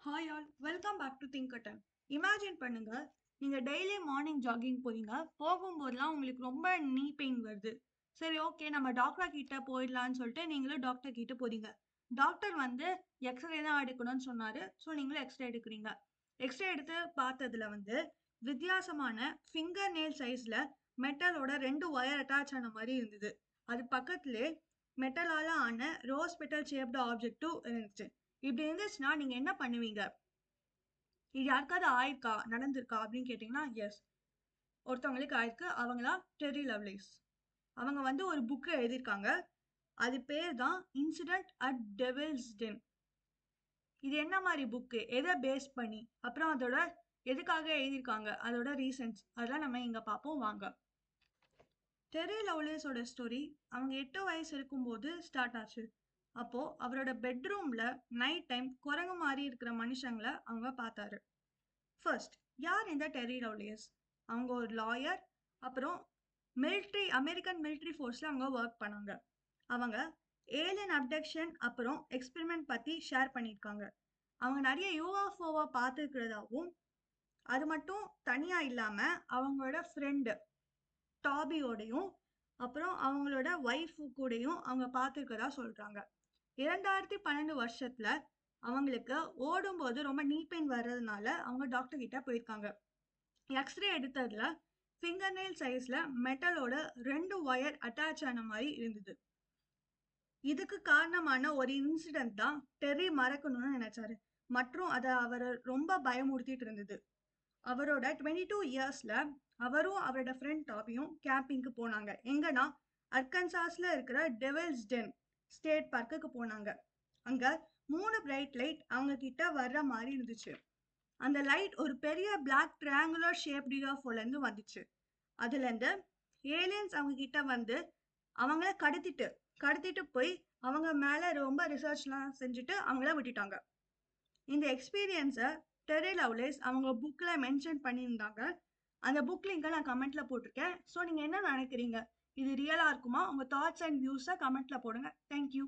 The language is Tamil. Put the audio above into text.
Hi all welcome back to Think Time. Imagine பண்ணுங்க, நீங்க டெய்லி மார்னிங் ஜாகிங் போறீங்க. போகும்போதெல்லாம் உங்களுக்கு ரொம்ப நீ பெயின் வருது. சரி, ஓகே, நம்ம டாக்டர் கிட்ட போயிடலாம்னு சொல்லிட்டு நீங்களும் டாக்டர் கிட்ட போறீங்க. டாக்டர் வந்து எக்ஸ்ரே தான் எடுக்கணும்னு சொன்னாரு. ஸோ நீங்களும் எக்ஸ்ரே எடுக்கிறீங்க. எக்ஸ்ரே எடுத்து பார்த்ததுல வந்து வித்தியாசமான ஃபிங்கர் நேல் சைஸ்ல மெட்டலோட 2 ஒயர் அட்டாச் ஆன மாதிரி இருந்தது. அது பக்கத்திலே மெட்டலால ஆன ரோஸ் பெட்டல் ஷேப்டு ஆப்ஜெக்ட்டும் இருந்துச்சு. இப்படி இருந்துச்சுன்னா நீங்க என்ன பண்ணுவீங்க? இது யாருக்காவது ஆயிருக்கா, நடந்திருக்கா அப்படின்னு கேட்டீங்கன்னா, எஸ், ஒருத்தவங்களுக்கு ஆயிருக்கு. அவங்களா டெர்ரி லவ்லேஸ். அவங்க வந்து ஒரு புக் எழுதியிருக்காங்க. அது பேர் தான் இன்சிடென்ட் அட் டெவில்ஸ் டென். இது என்ன மாதிரி புக்கு, எதை பேஸ் பண்ணி, அப்புறம் அதோட எதுக்காக எழுதியிருக்காங்க, அதோட ரீசன்ஸ், அதெல்லாம் நம்ம இங்க பார்ப்போம் வாங்க. டெர்ரி லவ்லேஸோட ஸ்டோரி அவங்க 8 வயசு இருக்கும்போது ஸ்டார்ட் ஆச்சு. அப்போ அவரோட பெட்ரூம்ல நைட் டைம் குரங்கு மாதிரி இருக்கிற மனுஷங்களை அவங்க பார்த்தாரு. ஃபர்ஸ்ட், யார் இந்த டெர்ரி லவ்லியஸ்? அவங்க ஒரு லாயர். அப்புறம் அமெரிக்கன் மிலிட்ரி ஃபோர்ஸில் அவங்க ஒர்க் பண்ணாங்க. அவங்க ஏலியன் அப்டக்ஷன் அப்புறம் எக்ஸ்பெரிமெண்ட் பற்றி ஷேர் பண்ணியிருக்காங்க. அவங்க நிறைய யூஎஃப்ஓவை பார்த்துருக்கிறதாவும், அது மட்டும் தனியாக இல்லாமல் அவங்களோட ஃப்ரெண்டு டாபியோடையும் அப்புறம் அவங்களோட ஒய்ஃபு கூடயும் அவங்க பார்த்துருக்கதா சொல்கிறாங்க. 2012 வருஷத்துல அவங்களுக்கு ஓடும்போது ரொம்ப நீ பெயின் வர்றதுனால அவங்க டாக்டர் கிட்ட போயிருக்காங்க. எக்ஸ்ரே எடுத்ததுல ஃபிங்கர் நெயில் சைஸ்ல மெட்டலோட 2 ஒயர் அட்டாச் ஆன மாதிரி இருந்தது. இதுக்கு காரணமான ஒரு இன்சிடென்ட் தான் டெர்ரி மறக்கணும்னு நினைச்சாரு. மற்றும் அதை அவரை ரொம்ப பயமுறுத்திட்டு இருந்தது. அவரோட 22 இயர்ஸ்ல அவரும் அவரோட ஃப்ரெண்ட் டாபியும் கேம்பிங்க்கு போனாங்க. எங்கன்னா அர்கன்சாஸ்ல இருக்கிற டெவில்ஸ் டென் ஸ்டேட் பார்க்குக்கு போனாங்க. அங்க 3 பிரைட் லைட் அவங்க கிட்ட வர்ற மாதிரி இருந்துச்சு. அந்த லைட் ஒரு பெரிய பிளாக் ட்ரையாங்குலர் ஷேப் யூஎஃப்ஓல இருந்து வந்துச்சு. அதுல இருந்து ஏலியன்ஸ் அவங்க கிட்ட வந்து அவங்கள கடத்திட்டு கடத்திட்டு போய் அவங்க மேல ரொம்ப ரிசர்ச்லாம் செஞ்சுட்டு அவங்கள விட்டுட்டாங்க. இந்த எக்ஸ்பீரியன்ஸை டெர்ரி லவ்லேஸ் அவங்க புக்ல மென்ஷன் பண்ணியிருந்தாங்க. அந்த புக் லிங்கை நான் கமெண்ட்ல போட்டிருக்கேன். ஸோ நீங்க என்ன நினைக்கிறீங்க? இது ரியலா இருக்குமா? உங்க தாட்ஸ் அண்ட் வியூஸை கமெண்ட்ல போடுங்க. தேங்க்யூ.